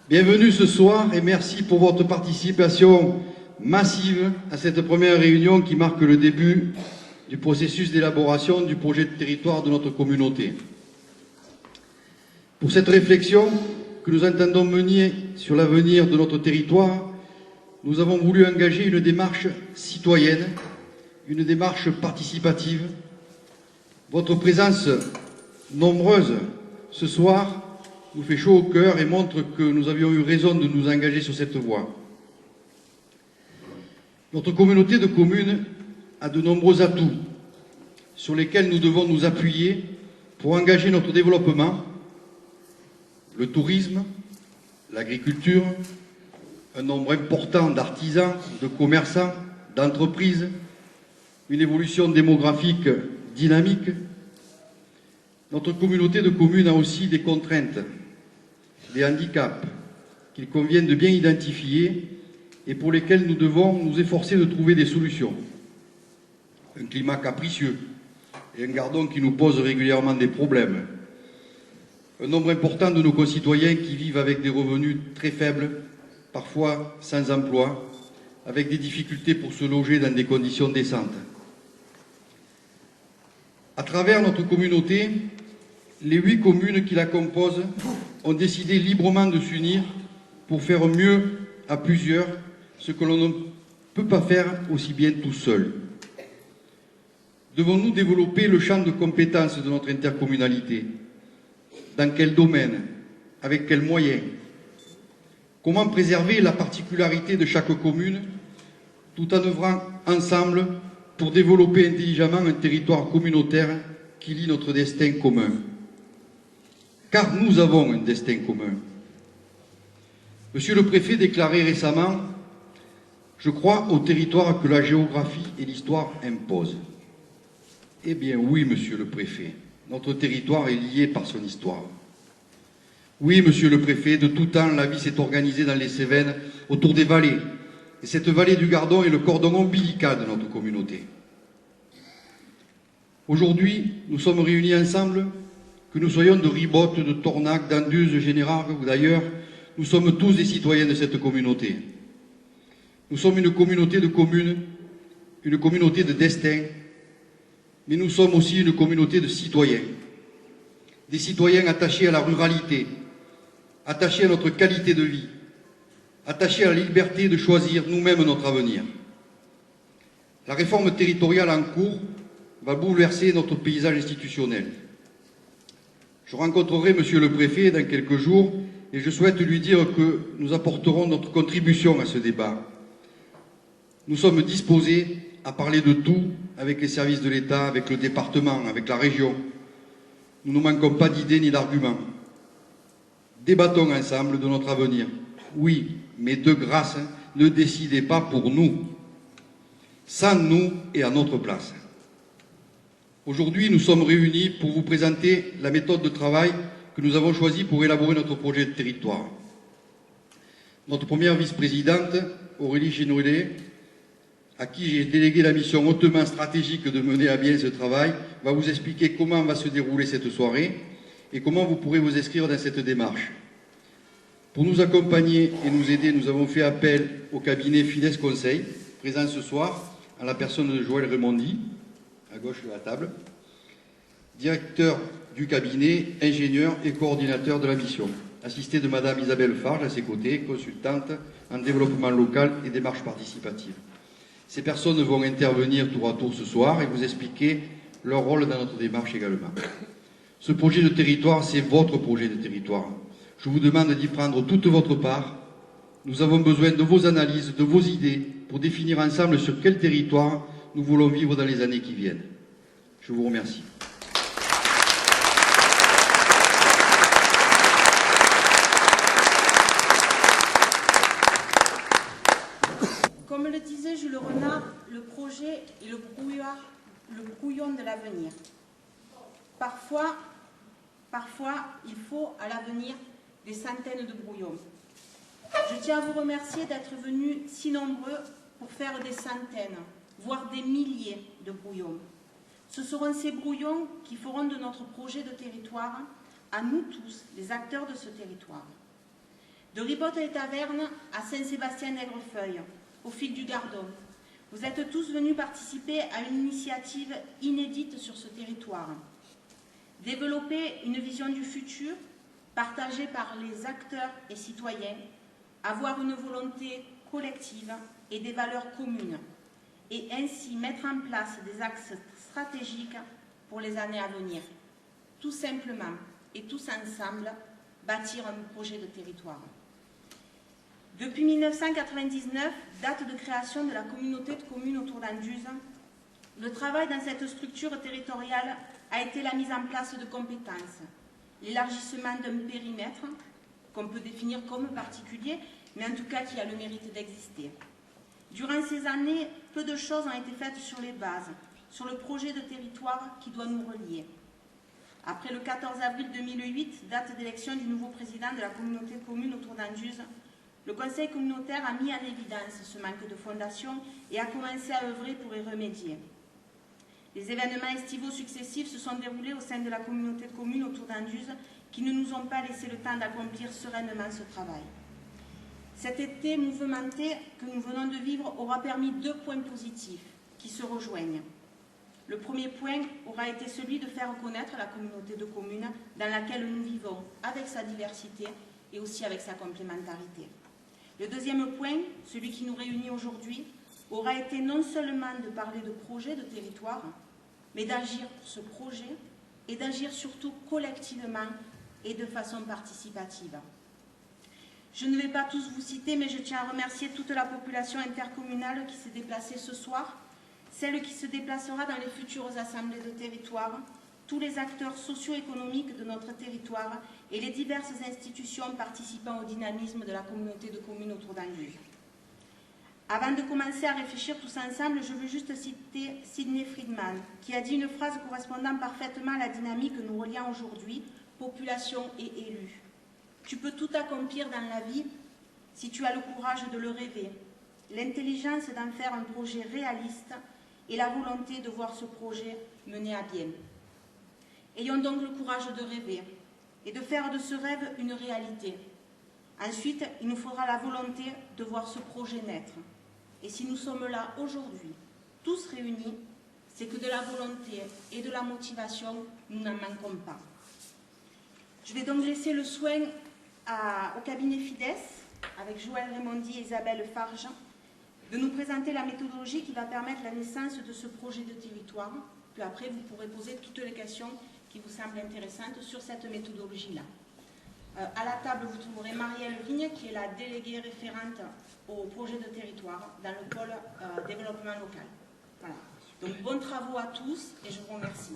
Bienvenue ce soir et merci pour votre participation massive à cette première réunion qui marque le début du processus d'élaboration du projet de territoire de notre communauté. Pour cette réflexion que nous entendons mener sur l'avenir de notre territoire, nous avons voulu engager une démarche citoyenne, une démarche participative. Votre présence nombreuse ce soir nous fait chaud au cœur et montre que nous avions eu raison de nous engager sur cette voie. Notre communauté de communes a de nombreux atouts sur lesquels nous devons nous appuyer pour engager notre développement, le tourisme, l'agriculture, un nombre important d'artisans, de commerçants, d'entreprises, une évolution démographique dynamique. Notre communauté de communes a aussi des contraintes, des handicaps qu'il convient de bien identifier et pour lesquels nous devons nous efforcer de trouver des solutions. Un climat capricieux et un gardon qui nous pose régulièrement des problèmes. Un nombre important de nos concitoyens qui vivent avec des revenus très faibles, parfois sans emploi, avec des difficultés pour se loger dans des conditions décentes. À travers notre communauté, les 8 communes qui la composent ont décidé librement de s'unir pour faire mieux à plusieurs ce que l'on ne peut pas faire aussi bien tout seul. Devons-nous développer le champ de compétences de notre intercommunalité? Dans quel domaine? Avec quels moyens? Comment préserver la particularité de chaque commune tout en œuvrant ensemble pour développer intelligemment un territoire communautaire qui lie notre destin commun? Car nous avons un destin commun. Monsieur le préfet déclarait récemment « Je crois au territoire que la géographie et l'histoire imposent ». Eh bien oui, monsieur le préfet, notre territoire est lié par son histoire. Oui, monsieur le préfet, de tout temps, la vie s'est organisée dans les Cévennes autour des vallées. Et cette vallée du Gardon est le cordon ombilical de notre communauté. Aujourd'hui, nous sommes réunis ensemble. Que nous soyons de Ribotte, de Tornac, d'Anduze, Générard ou d'ailleurs, nous sommes tous des citoyens de cette communauté. Nous sommes une communauté de communes, une communauté de destin, mais nous sommes aussi une communauté de citoyens. Des citoyens attachés à la ruralité, attachés à notre qualité de vie, attachés à la liberté de choisir nous-mêmes notre avenir. La réforme territoriale en cours va bouleverser notre paysage institutionnel. Je rencontrerai monsieur le préfet dans quelques jours et je souhaite lui dire que nous apporterons notre contribution à ce débat. Nous sommes disposés à parler de tout avec les services de l'État, avec le département, avec la région. Nous ne manquons pas d'idées ni d'arguments. Débattons ensemble de notre avenir. Oui, mais de grâce, ne décidez pas pour nous, sans nous et à notre place. Aujourd'hui, nous sommes réunis pour vous présenter la méthode de travail que nous avons choisie pour élaborer notre projet de territoire. Notre première vice-présidente, Aurélie Genouillet, à qui j'ai délégué la mission hautement stratégique de mener à bien ce travail, va vous expliquer comment va se dérouler cette soirée et comment vous pourrez vous inscrire dans cette démarche. Pour nous accompagner et nous aider, nous avons fait appel au cabinet Fides Conseil, présent ce soir, à la personne de Joël Raimondi, à gauche de la table, directeur du cabinet, ingénieur et coordinateur de la mission, assisté de Madame Isabelle Farge à ses côtés, consultante en développement local et démarche participative. Ces personnes vont intervenir tour à tour ce soir et vous expliquer leur rôle dans notre démarche également. Ce projet de territoire, c'est votre projet de territoire. Je vous demande d'y prendre toute votre part. Nous avons besoin de vos analyses, de vos idées, pour définir ensemble sur quel territoire nous voulons vivre dans les années qui viennent. Je vous remercie. Comme le disait Jules Renard, le projet est le brouillon de l'avenir. Parfois, il faut à l'avenir des centaines de brouillons. Je tiens à vous remercier d'être venus si nombreux pour faire des centaines, voire des milliers de brouillons. Ce seront ces brouillons qui feront de notre projet de territoire, à nous tous, les acteurs de ce territoire. De Ribote et Taverne à Saint-Sébastien-d'Aigrefeuille, au fil du Gardon, vous êtes tous venus participer à une initiative inédite sur ce territoire. Développer une vision du futur, partagée par les acteurs et citoyens, avoir une volonté collective et des valeurs communes, et ainsi mettre en place des axes stratégiques pour les années à venir. Tout simplement et tous ensemble, bâtir un projet de territoire. Depuis 1999, date de création de la communauté de communes autour d'Anduze, le travail dans cette structure territoriale a été la mise en place de compétences, l'élargissement d'un périmètre qu'on peut définir comme particulier, mais en tout cas qui a le mérite d'exister. Durant ces années, peu de choses ont été faites sur les bases, sur le projet de territoire qui doit nous relier. Après le 14 avril 2008, date d'élection du nouveau président de la communauté de communes autour d'Anduze, le Conseil communautaire a mis en évidence ce manque de fondation et a commencé à œuvrer pour y remédier. Les événements estivaux successifs se sont déroulés au sein de la communauté de communes autour d'Anduze qui ne nous ont pas laissé le temps d'accomplir sereinement ce travail. Cet été mouvementé que nous venons de vivre aura permis 2 points positifs qui se rejoignent. Le premier point aura été celui de faire connaître la communauté de communes dans laquelle nous vivons, avec sa diversité et aussi avec sa complémentarité. Le deuxième point, celui qui nous réunit aujourd'hui, aura été non seulement de parler de projet de territoire, mais d'agir pour ce projet et d'agir surtout collectivement et de façon participative. Je ne vais pas tous vous citer, mais je tiens à remercier toute la population intercommunale qui s'est déplacée ce soir, celle qui se déplacera dans les futures assemblées de territoire, tous les acteurs socio-économiques de notre territoire et les diverses institutions participant au dynamisme de la communauté de communes autour d'Anduze. Avant de commencer à réfléchir tous ensemble, je veux juste citer Sidney Friedman, qui a dit une phrase correspondant parfaitement à la dynamique nous reliant aujourd'hui, population et élus. Tu peux tout accomplir dans la vie si tu as le courage de le rêver, l'intelligence d'en faire un projet réaliste et la volonté de voir ce projet mener à bien. Ayons donc le courage de rêver et de faire de ce rêve une réalité. Ensuite, il nous faudra la volonté de voir ce projet naître. Et si nous sommes là aujourd'hui, tous réunis, c'est que de la volonté et de la motivation, nous n'en manquons pas. Je vais donc laisser le soin au cabinet FIDES, avec Joël Raimondi et Isabelle Farge, de nous présenter la méthodologie qui va permettre la naissance de ce projet de territoire. Puis après, vous pourrez poser toutes les questions qui vous semblent intéressantes sur cette méthodologie-là. À la table, vous trouverez Marielle Vigne, qui est la déléguée référente au projet de territoire dans le pôle développement local. Voilà. Donc, bons travaux à tous et je vous remercie.